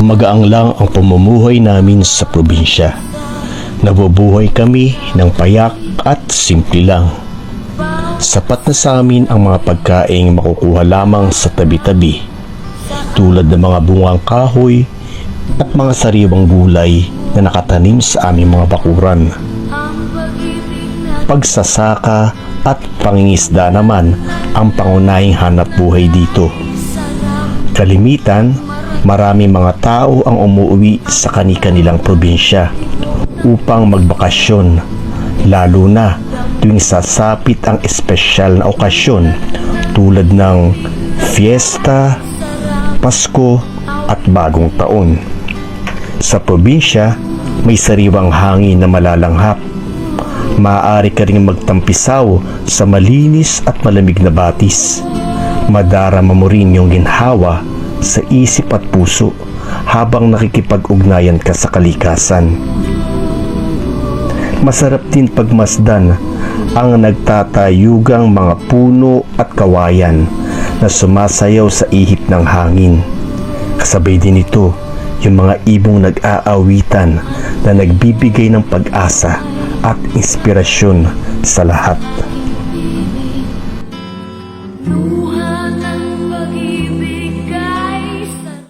Magaang lang ang pamumuhay namin sa probinsya. Nabubuhay kami ng payak at simple lang. Sapat na sa amin ang mga pagkaing makukuha lamang sa tabi-tabi, tulad ng mga bungang kahoy at mga sariwang gulay na nakatanim sa aming mga bakuran. Pagsasaka at pangingisda naman ang pangunahing hanap buhay dito. Kalimitan, marami mga tao ang umuwi sa kani-kanilang probinsya upang magbakasyon, lalo na tuwing sasapit ang espesyal na okasyon tulad ng fiesta, Pasko at Bagong Taon. Sa probinsya, may sariwang hangin na malalanghap. Maaari ka ring magtampisaw sa malinis at malamig na batis. Madarama mo rin yung ginhawa sa isip at puso habang nakikipag-ugnayan ka sa kalikasan. Masarap din pagmasdan ang nagtatayugang mga puno at kawayan na sumasayaw sa ihip ng hangin. Kasabay din ito yung mga ibong nag-aawitan na nagbibigay ng pag-asa at inspirasyon sa lahat.